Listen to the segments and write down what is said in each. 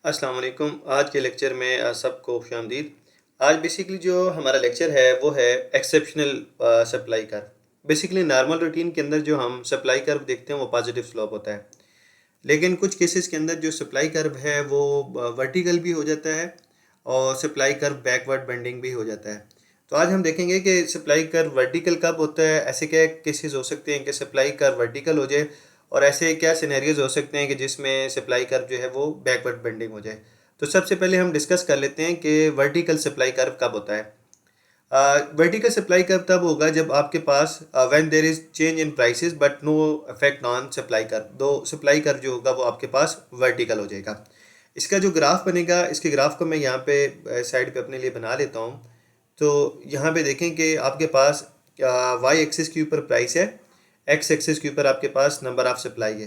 अस्सलाम वालेकुम। आज के लेक्चर में सबको खुशामदीद। आज बेसिकली जो हमारा लेक्चर है वो है exceptional supply curve. Basically normal routine के अंदर जो हम सप्लाई कर्व देखते हैं वो पॉजिटिव स्लोप होता है, लेकिन कुछ केसेस के अंदर जो सप्लाई कर्व है वो वर्टिकल भी हो जाता है और सप्लाई कर्व बैकवर्ड बेंडिंग भी हो जाता है। तो आज हम देखेंगे कि सप्लाई कर्व वर्टिकल कब होता है, ऐसे क्या केसेस हो सकते हैं कि सप्लाई कर्व वर्टिकल हो जाए, और ऐसे क्या सिनेरियोज हो सकते हैं कि जिसमें सप्लाई कर्व जो है वो बैकवर्ड बेंडिंग हो जाए। तो सबसे पहले हम डिस्कस कर लेते हैं कि वर्टिकल सप्लाई कर्व कब होता है। वर्टिकल सप्लाई कर्व तब होगा जब आपके पास when there is change in prices but no effect on supply curve. दो सप्लाई कर्व जो होगा वो आपके पास वर्टिकल हो जाएगा। इसका जो ग्राफ बनेगा, इसके ग्राफ को मैं यहाँ पे साइड पे अपने लिए बना लेता हूँ। तो यहाँ पे देखें कि आपके पास वाई एक्सिस के ऊपर प्राइस है, एक्स एक्सिस के ऊपर आपके पास नंबर ऑफ सप्लाई है।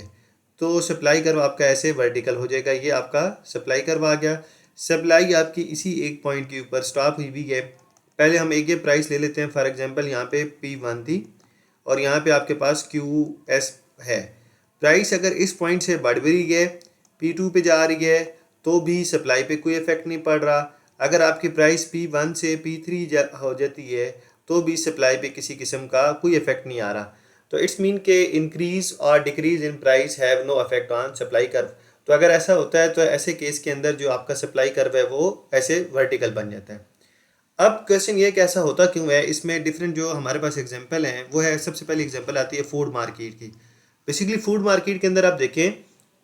तो सप्लाई कर्व आपका ऐसे वर्टिकल हो जाएगा। ये आपका सप्लाई कर्व आ गया। सप्लाई आपकी इसी एक पॉइंट के ऊपर स्टॉप हुई भी है। पहले हम एक ये प्राइस ले लेते हैं, फॉर एग्जांपल यहाँ पे P1 थी और यहाँ पे आपके पास QS है। प्राइस अगर इस पॉइंट से बढ़ भी रही है, P2 पे जा रही है, तो भी सप्लाई पे कोई इफेक्ट नहीं पड़ रहा। अगर आपकी प्राइस P1 से P3 हो जाती है तो भी सप्लाई पे किसी किस्म का कोई इफेक्ट नहीं आ रहा। तो इट्स मीन के इंक्रीज और decrease in price have no effect on supply curve. तो अगर ऐसा होता है तो ऐसे केस के अंदर जो आपका सप्लाई कर्व है वो ऐसे वर्टिकल बन जाता है। अब क्वेश्चन ये कि ऐसा होता क्यों है, इसमें डिफरेंट जो हमारे पास एग्जांपल हैं वो है, सबसे पहली एग्जांपल आती है फूड मार्केट की। बेसिकली फूड मार्केट के अंदर आप देखें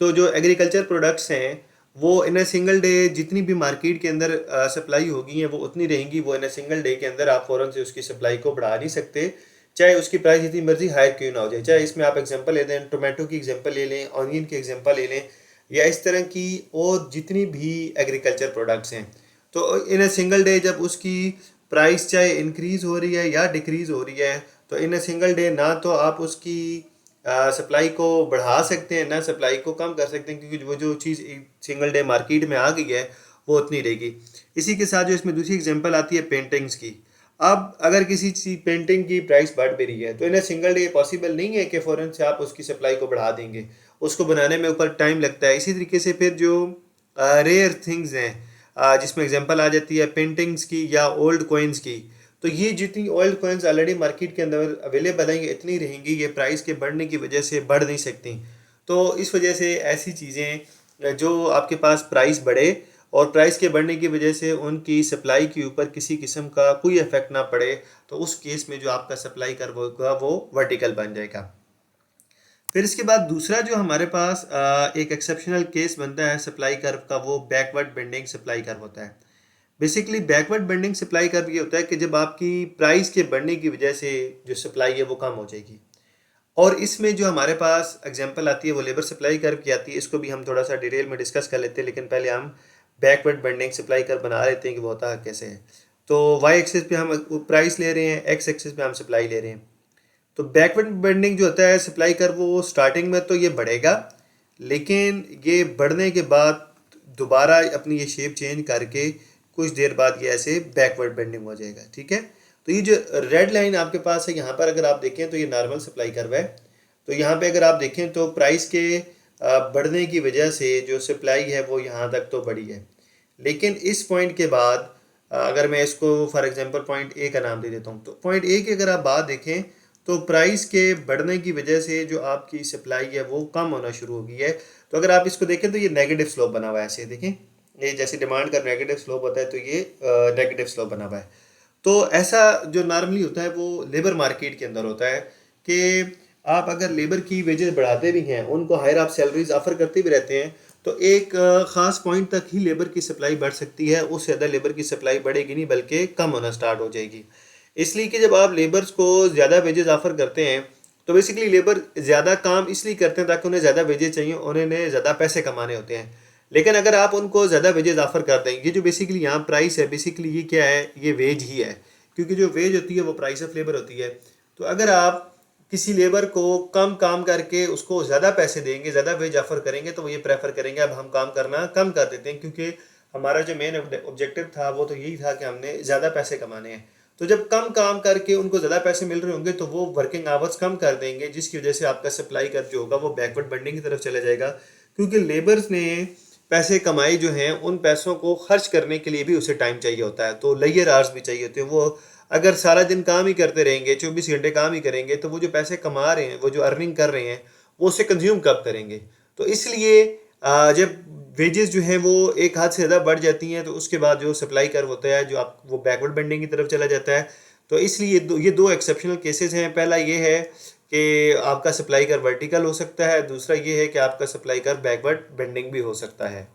तो जो एग्रीकल्चर प्रोडक्ट्स हैं वो इन अ सिंगल डे जितनी भी मार्केट के अंदर सप्लाई होगी हैं वो उतनी रहेंगी। वो इन अ सिंगल डे के अंदर आप फ़ौरन से उसकी सप्लाई को बढ़ा नहीं सकते, चाहे उसकी प्राइस जितनी मर्जी हायर क्यों ना हो जाए। चाहे इसमें आप एग्जांपल ले लें, टोमेटो की एग्जांपल ले लें, ऑनियन की एग्जांपल ले लें, या इस तरह की और जितनी भी एग्रीकल्चर प्रोडक्ट्स हैं। तो इन अ सिंगल डे जब उसकी प्राइस चाहे इंक्रीज हो रही है या डिक्रीज हो रही है, तो इन अ सिंगल डे ना तो आप उसकी सप्लाई को बढ़ा सकते हैं ना सप्लाई को कम कर सकते हैं, क्योंकि वो जो चीज़ सिंगल डे मार्केट में आ गई है वो उतनी रहेगी। इसी के साथ जो इसमें दूसरी एग्जांपल आती है पेंटिंग्स की। अब अगर किसी चीज पेंटिंग की प्राइस बढ़ भी रही है तो इन सिंगल डे पॉसिबल नहीं है कि फ़ौरन से आप उसकी सप्लाई को बढ़ा देंगे। उसको बनाने में ऊपर टाइम लगता है। इसी तरीके से फिर जो रेयर थिंग्स हैं, जिसमें एग्जांपल आ जाती है पेंटिंग्स की या ओल्ड कॉइन्स की। तो ये जितनी ओल्ड कॉइन्स ऑलरेडी मार्केट के अंदर अवेलेबल हैं ये इतनी रहेंगी, ये प्राइस के बढ़ने की वजह से बढ़ नहीं सकती। तो इस वजह से ऐसी चीज़ें जो आपके पास प्राइस बढ़े और प्राइस के बढ़ने की वजह से उनकी सप्लाई के ऊपर किसी किस्म का कोई इफेक्ट ना पड़े, तो उस केस में जो आपका सप्लाई कर्व होगा वो वर्टिकल बन जाएगा। फिर इसके बाद दूसरा जो हमारे पास एक एक्सेप्शनल केस बनता है सप्लाई कर्व का, वो बैकवर्ड बेंडिंग सप्लाई कर्व होता है। Basically backward bending supply curve ये होता है कि जब आपकी प्राइस के बढ़ने की वजह से जो सप्लाई है वो कम हो जाएगी। और इसमें जो हमारे पास एग्जांपल आती है वो लेबर सप्लाई कर्व की आती है। इसको भी हम थोड़ा सा डिटेल में डिस्कस कर लेते हैं, लेकिन पहले हम बैकवर्ड बेंडिंग सप्लाई कर्व बना लेते हैं कि वो होता कैसे है। तो वाई एक्सिस पे हम प्राइस ले रहे हैं, एक्स एक्सिस पे हम सप्लाई ले रहे हैं। तो बैकवर्ड बेंडिंग जो होता है सप्लाई कर्व, वो स्टार्टिंग में तो ये बढ़ेगा, लेकिन ये बढ़ने के बाद दोबारा अपनी ये शेप चेंज करके कुछ देर बाद ये ऐसे बैकवर्ड बेंडिंग हो जाएगा। ठीक है। तो ये जो रेड लाइन आपके पास है यहाँ पर अगर आप देखें तो ये नॉर्मल सप्लाई कर्व है। तो यहाँ पे अगर आप देखें तो प्राइस के बढ़ने की वजह से जो सप्लाई है वो यहाँ तक तो बढ़ी है, लेकिन इस पॉइंट के बाद अगर मैं इसको फॉर एग्जांपल पॉइंट ए का नाम दे देता हूँ, तो पॉइंट ए की अगर आप बात देखें तो प्राइस के बढ़ने की वजह से जो आपकी सप्लाई है वो कम होना शुरू हो गई है। तो अगर आप इसको देखें तो ये नेगेटिव स्लोप बना हुआ है। ऐसे देखें, ये जैसे डिमांड का नेगेटिव स्लोप होता है तो ये नेगेटिव स्लोप बना हुआ है। तो ऐसा जो नॉर्मली होता है वो लेबर मार्केट के अंदर होता है कि आप अगर लेबर की वेजेस बढ़ाते भी हैं, उनको हायर आप सैलरीज ऑफर करते भी रहते हैं, तो एक ख़ास पॉइंट तक ही लेबर की सप्लाई बढ़ सकती है। उससे ज़्यादा लेबर की सप्लाई बढ़ेगी नहीं, बल्कि कम होना स्टार्ट हो जाएगी। इसलिए कि जब आप लेबर्स को ज़्यादा वेजेस ऑफर करते हैं तो बेसिकली लेबर ज़्यादा काम इसलिए करते हैं ताकि उन्हें ज़्यादा वेजेस चाहिए, उन्हें ज़्यादा पैसे कमाने होते हैं। लेकिन अगर आप उनको ज़्यादा वेजेस ऑफर कर दें, ये जो बेसिकली यहाँ प्राइस है, बेसिकली ये क्या है, ये वेज ही है, क्योंकि जो वेज होती है वो प्राइस ऑफ लेबर होती है। तो अगर आप किसी लेबर को कम काम करके उसको ज़्यादा पैसे देंगे, ज़्यादा वेज ऑफर करेंगे, तो वो ये प्रेफर करेंगे अब हम काम करना कम कर देते हैं, क्योंकि हमारा जो मेन ऑब्जेक्टिव था वो तो यही था कि हमने ज़्यादा पैसे कमाने हैं। तो जब कम काम करके उनको ज़्यादा पैसे मिल रहे होंगे तो वो वर्किंग आवर्स कम कर देंगे, जिसकी वजह से आपका सप्लाई कर्व जो होगा वो बैकवर्ड बेंडिंग की तरफ चला जाएगा, क्योंकि लेबर्स ने पैसे कमाए जो हैं उन पैसों को खर्च करने के लिए भी उसे टाइम चाहिए होता है, तो लेयर आवर्स भी चाहिए होते हैं। वो अगर सारा दिन काम ही करते रहेंगे, 24 घंटे काम ही करेंगे, तो वो जो पैसे कमा रहे हैं, वो जो अर्निंग कर रहे हैं, वो उसे कंज्यूम कब करेंगे। तो इसलिए जब वेजेस जो हैं वो एक हाथ से ज़्यादा बढ़ जाती हैं, तो उसके बाद जो सप्लाई कर्व होता है जो आप वो बैकवर्ड बेंडिंग की तरफ चला जाता है। तो इसलिए ये दो एक्सेप्शनल केसेस हैं। पहला ये है कि आपका सप्लाई कर्व वर्टिकल हो सकता है, दूसरा ये है कि आपका सप्लाई कर्व बैकवर्ड बेंडिंग भी हो सकता है।